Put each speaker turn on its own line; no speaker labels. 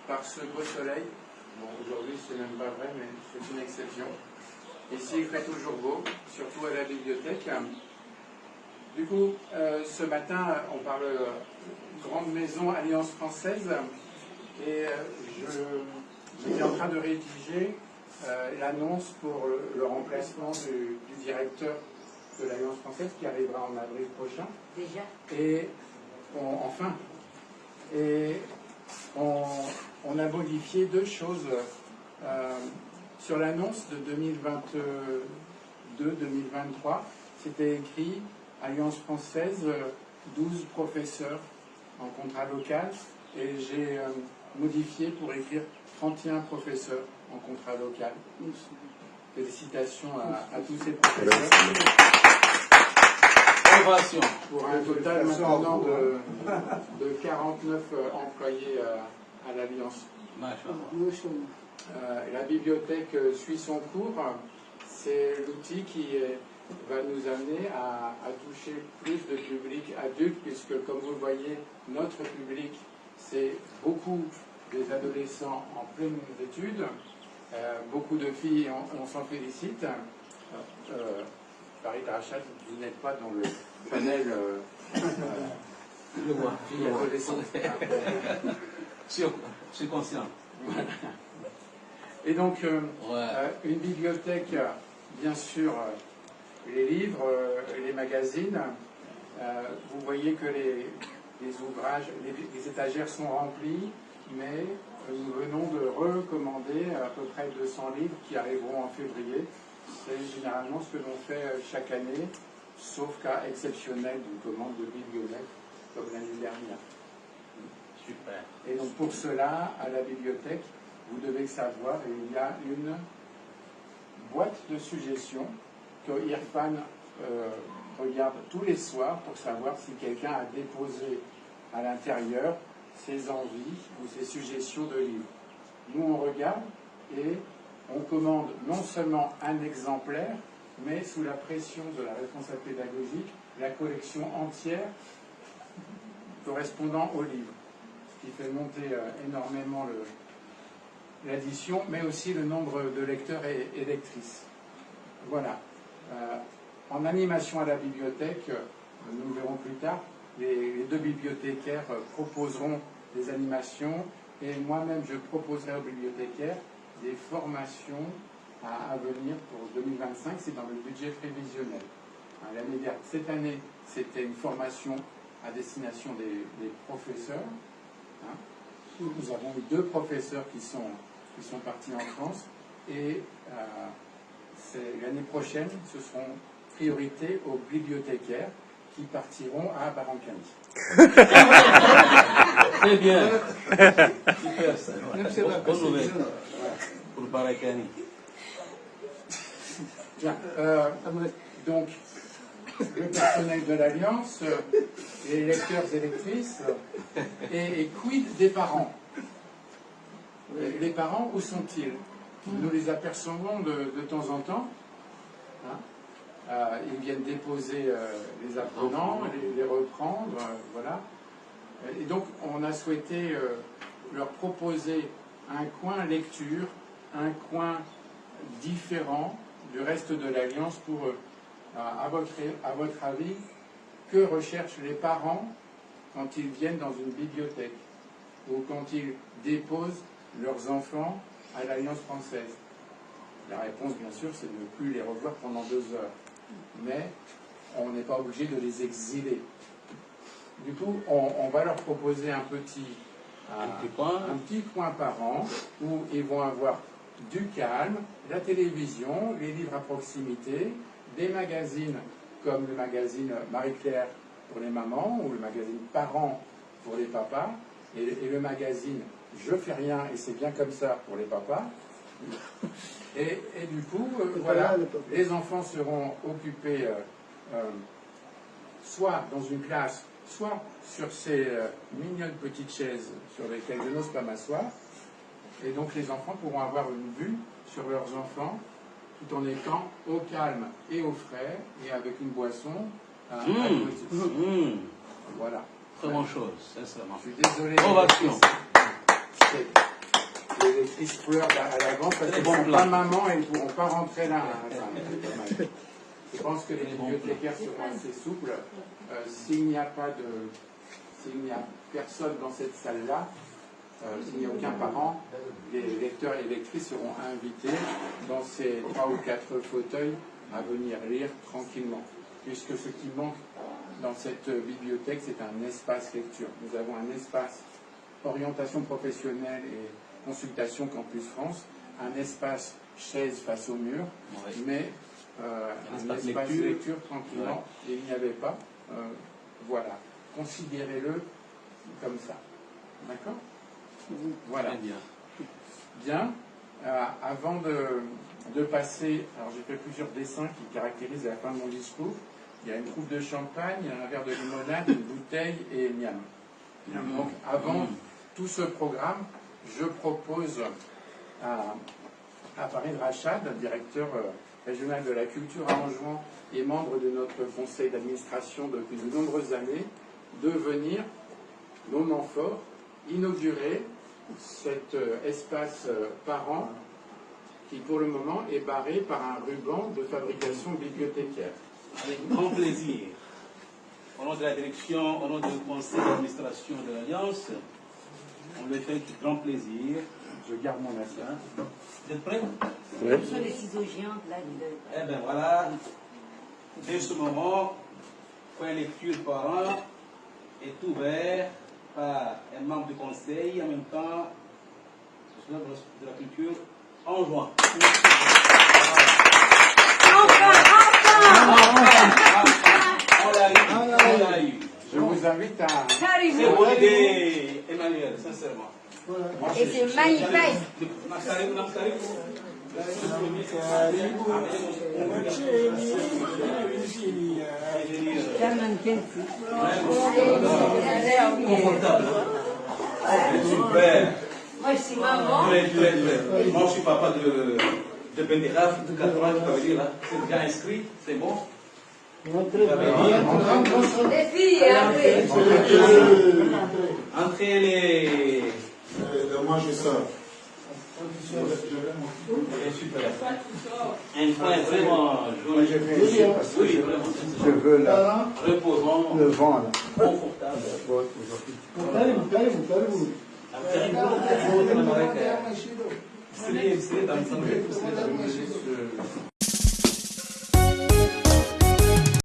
par ce beau soleil. Bon, aujourd'hui, c'est même pas vrai, mais c'est une exception. Ici, il fait toujours beau, surtout à la bibliothèque. Du coup, ce matin, on parle Grande Maison Alliance Française, et j'étais en train de rédiger l'annonce pour le remplacement du directeur de l'Alliance Française qui arrivera en avril prochain.
Déjà.
Et enfin, on a modifié deux choses. Sur l'annonce de 2022-2023, c'était écrit Alliance Française, 12 professeurs en contrat local, et j'ai modifié pour écrire 31 professeurs en contrat local. Félicitations à tous ces professeurs. Pour un total maintenant de 49 employés à l'Alliance. La bibliothèque suit son cours. C'est l'outil qui va nous amener à toucher plus de public adulte, puisque comme vous le voyez, notre public, c'est beaucoup des adolescents en pleine études, beaucoup de filles, on s'en félicite. Farid Rachad, vous n'êtes pas dans le panel filles adolescentes.
Je suis conscient.
Voilà. Et donc, une bibliothèque, bien sûr, les livres, les magazines. Vous voyez que les ouvrages, les étagères sont remplies, mais nous venons de recommander à peu près 200 livres qui arriveront en février. C'est généralement ce que l'on fait chaque année, sauf cas exceptionnel d'une commande de bibliothèque, comme l'année dernière.
Super.
Et donc pour cela, à la bibliothèque, vous devez savoir, il y a une boîte de suggestions que Irfan regarde tous les soirs pour savoir si quelqu'un a déposé à l'intérieur ses envies ou ses suggestions de livres. Nous, on regarde et on commande non seulement un exemplaire, mais sous la pression de la responsable pédagogique, la collection entière correspondant au livre, ce qui fait monter énormément l'addition, mais aussi le nombre de lecteurs et lectrices. Voilà. En animation à la bibliothèque, nous verrons plus tard, les deux bibliothécaires proposeront des animations, et moi-même je proposerai aux bibliothécaires des formations à venir pour 2025, c'est dans le budget prévisionnel. Cette année, c'était une formation à destination des professeurs. Nous avons eu 2 professeurs qui sont partis en France, et l'année prochaine, ce seront priorité aux bibliothécaires qui partiront à Barancani.
Très bien. Super ça. Bonne nouvelle pour Barancani.
Bien. Donc, le personnel de l'Alliance, les lecteurs et lectrices, et quid des parents? Les parents, où sont-ils? Nous les apercevons de temps en temps. Ils viennent déposer les apprenants, les reprendre, voilà. Et donc, on a souhaité leur proposer un coin lecture, un coin différent du reste de l'Alliance pour eux. À votre avis, que recherchent les parents quand ils viennent dans une bibliothèque ou quand ils déposent leurs enfants à l'Alliance française? La réponse, bien sûr, c'est de ne plus les revoir pendant 2 heures. Mais on n'est pas obligé de les exiler. Du coup, on va leur proposer un petit coin par an où ils vont avoir du calme, la télévision, les livres à proximité, des magazines comme le magazine Marie-Claire pour les mamans ou le magazine Parents pour les papas et le magazine Je fais rien et c'est bien comme ça pour les papas. Et du coup, voilà, les enfants seront occupés soit dans une classe, soit sur ces mignonnes petites chaises sur lesquelles je n'ose pas m'asseoir. Et donc les enfants pourront avoir une vue sur leurs enfants tout en étant au calme et au frais et avec une boisson à côté. Voilà.
Très bonne chose, sincèrement.
Je suis désolé.
Ovation.
lectrices pleurent à l'avance parce qu'elles ne sont pas maman et elles ne pourront pas rentrer là. Je pense que les bibliothécaires seront assez souples. S'il n'y a personne dans cette salle-là, s'il n'y a aucun parent, les lecteurs et lectrices seront invités dans ces 3 ou 4 fauteuils à venir lire tranquillement. Puisque ce qui manque dans cette bibliothèque, c'est un espace lecture. Nous avons un espace orientation professionnelle et consultation Campus France, un espace chaise face au mur, mais un espace lecture tranquillement, et il n'y avait pas. Voilà. Considérez-le comme ça. D'accord? Voilà. Bien. Avant de passer, alors j'ai fait plusieurs dessins qui caractérisent la fin de mon discours. Il y a une coupe de champagne, un verre de limonade, une bouteille et miam. Donc avant tout ce programme, je propose à Farid Rachad, directeur régional de la culture à Anjouan et membre de notre conseil d'administration depuis de nombreuses années, de venir, moment fort, inaugurer cet espace parent qui pour le moment est barré par un ruban de fabrication bibliothécaire.
Avec grand plaisir. Au nom de la direction, au nom du conseil d'administration de l'Alliance, on le fait avec grand plaisir.
Je garde mon assin.
Vous êtes prêts?
Oui. Ce sont les ciseaux géants là.
Eh bien voilà, dès ce moment, point lecture par an est ouvert par un membre du conseil, en même temps, de la culture en juin. On l'a eu.
Je vous invite à...
C'est une bonne idée, Emmanuel, sincèrement.
Et c'est magnifique.
Confortable. Super.
Moi, je suis maman.
Moi, je suis papa de Benderaf, de 4 ans, tu peux dire, c'est déjà inscrit, c'est bon.
Les filles, après.
Entrez les...
Moi, je sors.
Super. Un point vraiment joli. Oui, vraiment.
Je veux là,
Reposant,
le vent là.
confortable. C'est dans le